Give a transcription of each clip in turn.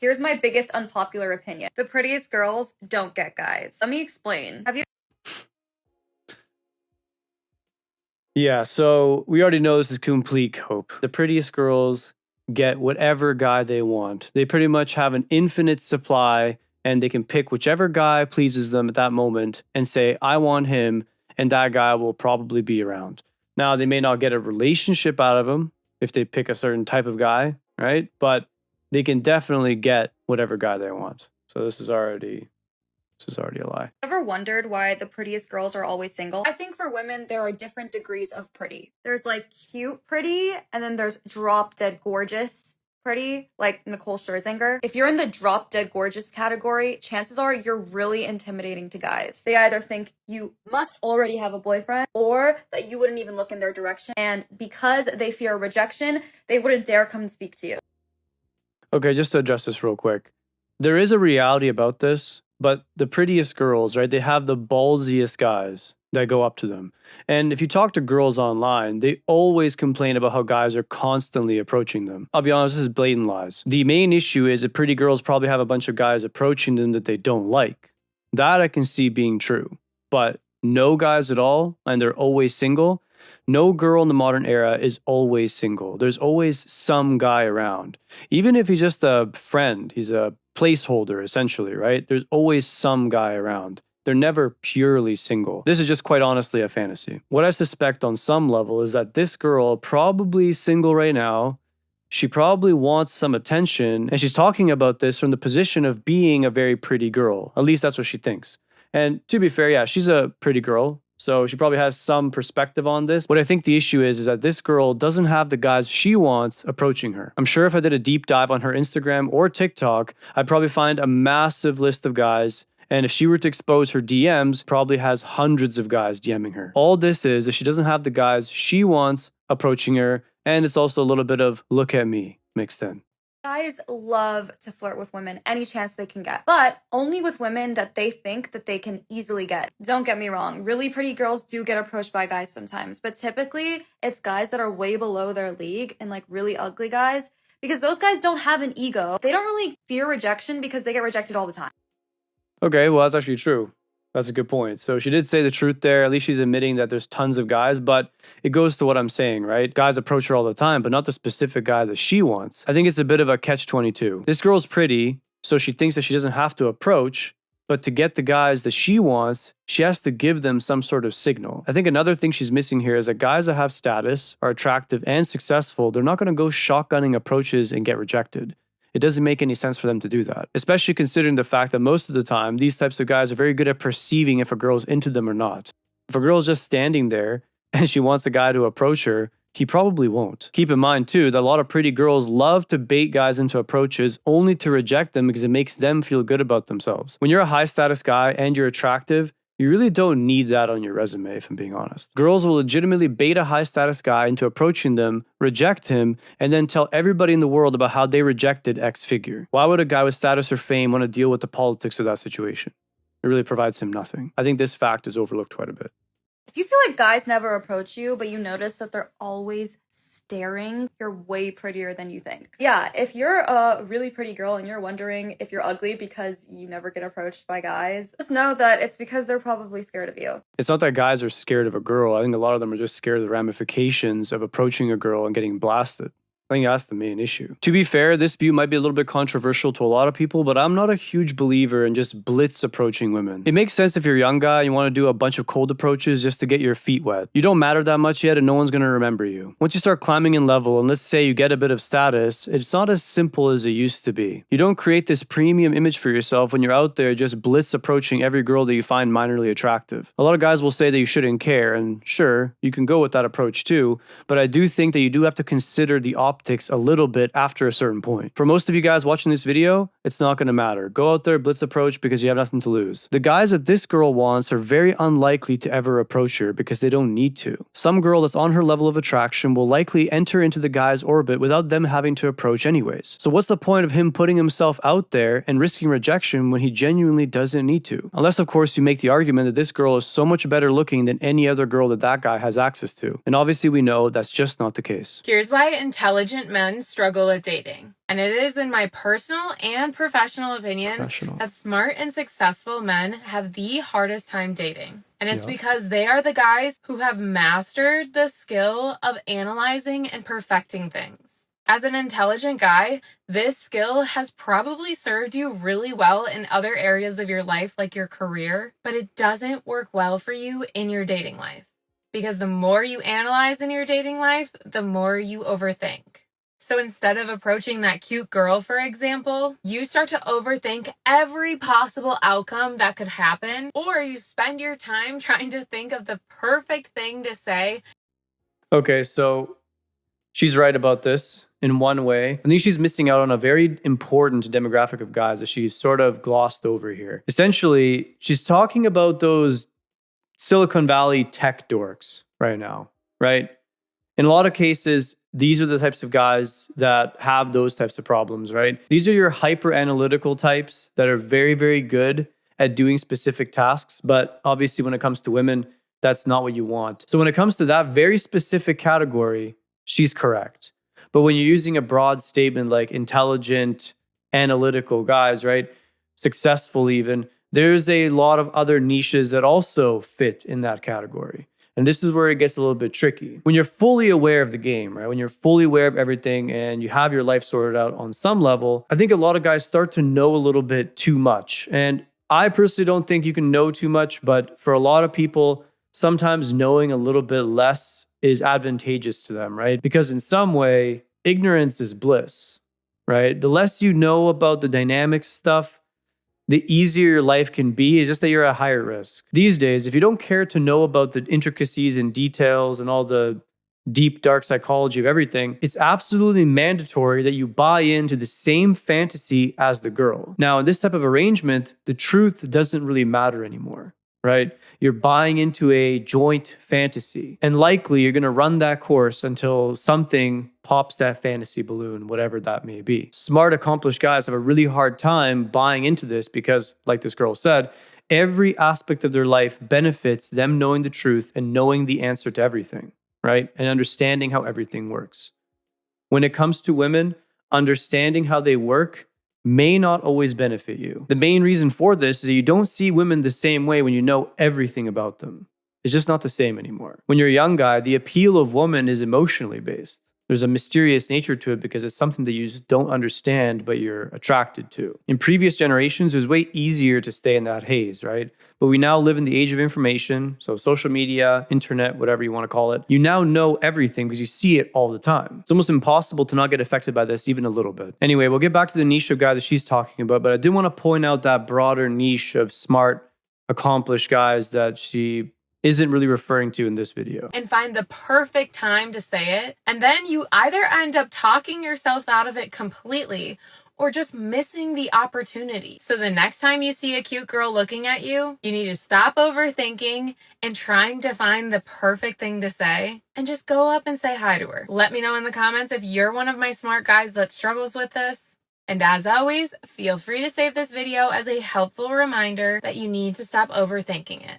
Here's my biggest unpopular opinion. The prettiest girls don't get guys. Let me explain. Have you Yeah, so we already know this is complete cope. The prettiest girls get whatever guy they want. They pretty much have an infinite supply and they can pick whichever guy pleases them at that moment and say, I want him, and that guy will probably be around. Now, they may not get a relationship out of him if they pick a certain type of guy, right? But they can definitely get whatever guy they want. So this is already a lie. ever wondered why the prettiest girls are always single? I think for women, there are different degrees of pretty. There's like cute pretty, and then there's drop dead gorgeous pretty, like Nicole Scherzinger. If you're in the drop dead gorgeous category, chances are you're really intimidating to guys. They either think you must already have a boyfriend or that you wouldn't even look in their direction. And because they fear rejection, they wouldn't dare come and speak to you. Okay, just to address this real quick. There is a reality about this, but the prettiest girls, right, they have the ballsiest guys that go up to them. And if you talk to girls online, they always complain about how guys are constantly approaching them. I'll be honest, this is blatant lies. The main issue is that pretty girls probably have a bunch of guys approaching them that they don't like. That I can see being true. But no guys at all, and they're always single. No girl in the modern era is always single. There's always some guy around. Even if he's just a friend, he's a placeholder essentially, right? There's always some guy around. They're never purely single. This is just quite honestly a fantasy. What I suspect on some level is that this girl probably single right now. She probably wants some attention, and she's talking about this from the position of being a very pretty girl. At least that's what she thinks. And to be fair, yeah, she's a pretty girl. So she probably has some perspective on this. What I think the issue is that this girl doesn't have the guys she wants approaching her. I'm sure if I did a deep dive on her Instagram or TikTok, I'd probably find a massive list of guys. And if she were to expose her DMs, probably has hundreds of guys DMing her. All this is that she doesn't have the guys she wants approaching her. And it's also a little bit of look at me mixed in. Guys love to flirt with women any chance they can get, but only with women that they think that they can easily get. Don't get me wrong, really pretty girls do get approached by guys sometimes, but typically it's guys that are way below their league and like really ugly guys, because those guys don't have an ego. They don't really fear rejection because they get rejected all the time. Okay, well, that's actually true. That's a good point. So she did say the truth there. At least she's admitting that there's tons of guys, but it goes to what I'm saying, right? Guys approach her all the time, but not the specific guy that she wants. I think it's a bit of a catch-22. This girl's pretty, so she thinks that she doesn't have to approach, but to get the guys that she wants, she has to give them some sort of signal. I think another thing she's missing here is that guys that have status, are attractive and successful, they're not going to go shotgunning approaches and get rejected. It doesn't make any sense for them to do that, especially considering the fact that most of the time, these types of guys are very good at perceiving if a girl's into them or not. If a girl's just standing there and she wants a guy to approach her, he probably won't. Keep in mind, too, that a lot of pretty girls love to bait guys into approaches only to reject them because it makes them feel good about themselves. When you're a high-status guy and you're attractive, you really don't need that on your resume, if I'm being honest. Girls will legitimately bait a high-status guy into approaching them, reject him, and then tell everybody in the world about how they rejected X figure. Why would a guy with status or fame want to deal with the politics of that situation? It really provides him nothing. I think this fact is overlooked quite a bit. If you feel like guys never approach you, but you notice that they're always staring, you're way prettier than you think. Yeah, if you're a really pretty girl and you're wondering if you're ugly because you never get approached by guys, just know that it's because they're probably scared of you. It's not that guys are scared of a girl. I think a lot of them are just scared of the ramifications of approaching a girl and getting blasted. I think that's the main issue. To be fair, this view might be a little bit controversial to a lot of people, but I'm not a huge believer in just blitz approaching women. It makes sense if you're a young guy and you want to do a bunch of cold approaches just to get your feet wet. You don't matter that much yet and no one's going to remember you. Once you start climbing in level and let's say you get a bit of status, it's not as simple as it used to be. You don't create this premium image for yourself when you're out there just blitz approaching every girl that you find minorly attractive. A lot of guys will say that you shouldn't care, and sure, you can go with that approach too, but I do think that you do have to consider the optics a little bit after a certain point. For most of you guys watching this video, it's not going to matter. Go out there, blitz approach because you have nothing to lose. The guys that this girl wants are very unlikely to ever approach her because they don't need to. Some girl that's on her level of attraction will likely enter into the guy's orbit without them having to approach anyways. So what's the point of him putting himself out there and risking rejection when he genuinely doesn't need to? Unless, of course, you make the argument that this girl is so much better looking than any other girl that that guy has access to. And obviously we know that's just not the case. Here's why intelligence intelligent men struggle with dating. And it is, in my personal and professional opinion, that smart and successful men have the hardest time dating. And it's because they are the guys who have mastered the skill of analyzing and perfecting things. As an intelligent guy, this skill has probably served you really well in other areas of your life, like your career, but it doesn't work well for you in your dating life. Because the more you analyze in your dating life, the more you overthink. So instead of approaching that cute girl, for example, you start to overthink every possible outcome that could happen, or you spend your time trying to think of the perfect thing to say. Okay, so she's right about this in one way. I think she's missing out on a very important demographic of guys that she's sort of glossed over here. Essentially, she's talking about those Silicon Valley tech dorks right now, right? In a lot of cases, these are the types of guys that have those types of problems, right? These are your hyper analytical types that are very, very good at doing specific tasks. But obviously, when it comes to women, that's not what you want. So when it comes to that very specific category, she's correct. But when you're using a broad statement like intelligent, analytical guys, right? Successful even, there's a lot of other niches that also fit in that category. And this is where it gets a little bit tricky. When you're fully aware of the game, right? When you're fully aware of everything and you have your life sorted out on some level, I think a lot of guys start to know a little bit too much. And I personally don't think you can know too much, but for a lot of people, sometimes knowing a little bit less is advantageous to them, right? Because in some way, ignorance is bliss, right? The less you know about the dynamic stuff, the easier your life can be. It's just that you're at higher risk. These days, if you don't care to know about the intricacies and details and all the deep, dark psychology of everything, it's absolutely mandatory that you buy into the same fantasy as the girl. Now, in this type of arrangement, the truth doesn't really matter anymore, right? You're buying into a joint fantasy. And likely you're going to run that course until something pops that fantasy balloon, whatever that may be. Smart, accomplished guys have a really hard time buying into this because, like this girl said, every aspect of their life benefits them knowing the truth and knowing the answer to everything, right? And understanding how everything works. When it comes to women, understanding how they work may not always benefit you. The main reason for this is that you don't see women the same way when you know everything about them. It's just not the same anymore. When you're a young guy, the appeal of woman is emotionally based. There's a mysterious nature to it because it's something that you just don't understand, but you're attracted to. In previous generations, it was way easier to stay in that haze, right? But we now live in the age of information, so social media, internet, whatever you want to call it. You now know everything because you see it all the time. It's almost impossible to not get affected by this even a little bit. Anyway, we'll get back to the niche of guy that she's talking about, but I did want to point out that broader niche of smart, accomplished guys that she isn't really referring to in this video. And find the perfect time to say it. And then you either end up talking yourself out of it completely or just missing the opportunity. So the next time you see a cute girl looking at you, you need to stop overthinking and trying to find the perfect thing to say and just go up and say hi to her. Let me know in the comments if you're one of my smart guys that struggles with this. And as always, feel free to save this video as a helpful reminder that you need to stop overthinking it.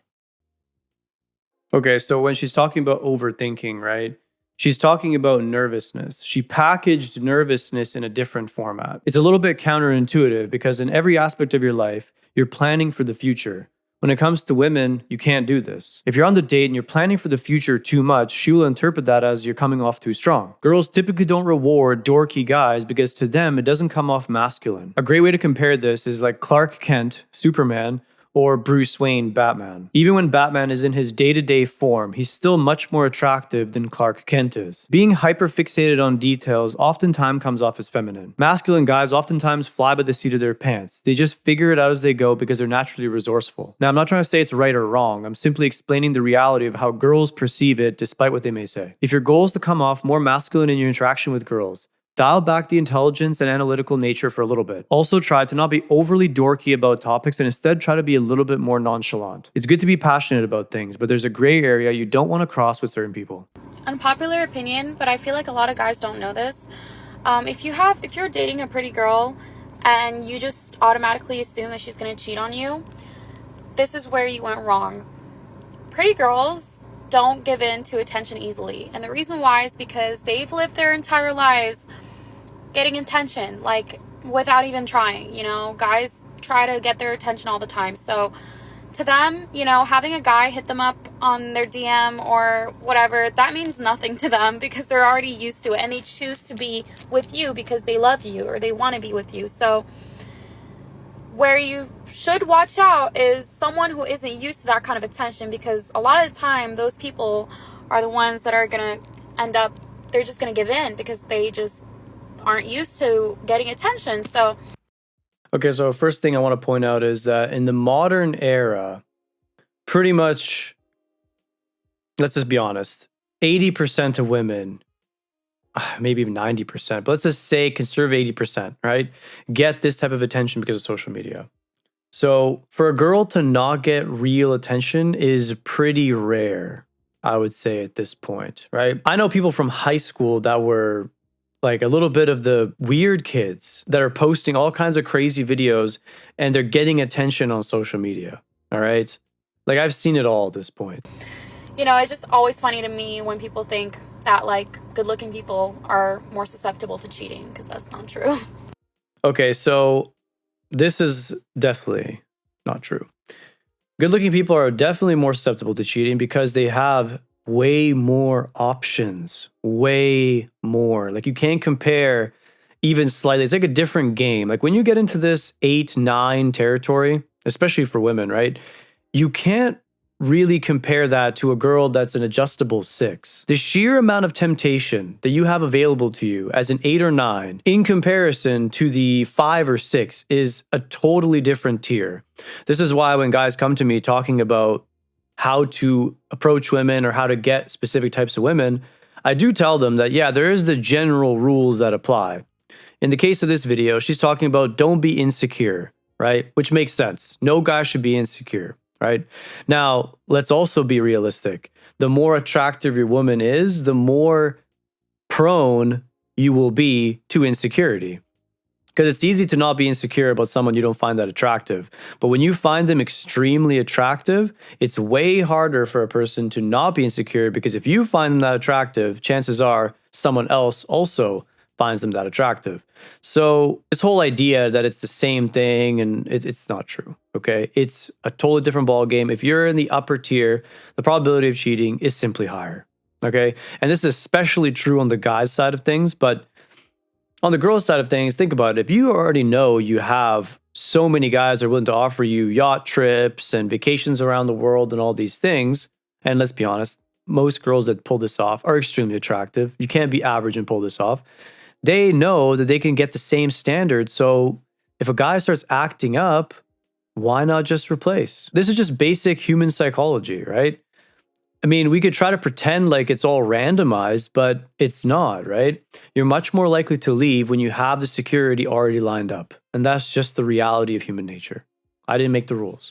Okay, so when she's talking about overthinking, right? She's talking about nervousness. She packaged nervousness in a different format. It's a little bit counterintuitive because in every aspect of your life, you're planning for the future. When it comes to women, you can't do this. If you're on the date and you're planning for the future too much, she will interpret that as you're coming off too strong. Girls typically don't reward dorky guys because to them, it doesn't come off masculine. A great way to compare this is like Clark Kent, Superman, or Bruce Wayne, Batman. Even when Batman is in his day-to-day form, he's still much more attractive than Clark Kent is. Being hyper-fixated on details oftentimes comes off as feminine. Masculine guys oftentimes fly by the seat of their pants. They just figure it out as they go because they're naturally resourceful. Now, I'm not trying to say it's right or wrong. I'm simply explaining the reality of how girls perceive it despite what they may say. If your goal is to come off more masculine in your interaction with girls, dial back the intelligence and analytical nature for a little bit. Also try to not be overly dorky about topics and instead try to be a little bit more nonchalant. It's good to be passionate about things, but there's a gray area you don't want to cross with certain people. Unpopular opinion, but I feel like a lot of guys don't know this. If you're dating a pretty girl and you just automatically assume that she's going to cheat on you, this is where you went wrong. Pretty girls don't give in to attention easily. And the reason why is because they've lived their entire lives getting attention, like without even trying. You know, guys try to get their attention all the time. So to them, you know, having a guy hit them up on their DM or whatever, that means nothing to them because they're already used to it, and they choose to be with you because they love you or they want to be with you. So where you should watch out is someone who isn't used to that kind of attention, because a lot of the time those people are the ones that are going to end up, they're just going to give in because they just aren't used to getting attention. So okay, so first thing I want to point out is that in the modern era, pretty much, let's just be honest, 80% of women, maybe even 90%, but let's just say conservative 80%, right, get this type of attention because of social media. So for a girl to not get real attention is pretty rare, I would say, at this point, right? I know people from high school that were like a little bit of the weird kids that are posting all kinds of crazy videos and they're getting attention on social media, all right? Like, I've seen it all at this point. You know, it's just always funny to me when people think that, like, good-looking people are more susceptible to cheating, because that's not true. Okay, so this is definitely not true. Good-looking people are definitely more susceptible to cheating because they have way more options, way more. Like, you can't compare even slightly. It's like a different game. Like, when you get into this 8-9 territory, especially for women, right? You can't really compare that to a girl that's an adjustable 6. The sheer amount of temptation that you have available to you as an 8 or 9 in comparison to the 5 or 6 is a totally different tier. This is why when guys come to me talking about how to approach women or how to get specific types of women, I do tell them that, yeah, there is the general rules that apply. In the case of this video, she's talking about don't be insecure, right? Which makes sense. No guy should be insecure, right? Now, let's also be realistic. The more attractive your woman is, the more prone you will be to insecurity. Because it's easy to not be insecure about someone you don't find that attractive. But when you find them extremely attractive, it's way harder for a person to not be insecure, because if you find them that attractive, chances are someone else also finds them that attractive. So this whole idea that it's the same thing, and it's not true, okay? It's a totally different ball game. If you're in the upper tier, the probability of cheating is simply higher, okay? And this is especially true on the guy's side of things, but on the girl's side of things, think about it. If you already know you have so many guys that are willing to offer you yacht trips and vacations around the world and all these things, and let's be honest, most girls that pull this off are extremely attractive. You can't be average and pull this off. They know that they can get the same standard. So if a guy starts acting up, why not just replace? This is just basic human psychology, right? I mean, we could try to pretend like it's all randomized, but it's not, right? You're much more likely to leave when you have the security already lined up. And that's just the reality of human nature. I didn't make the rules.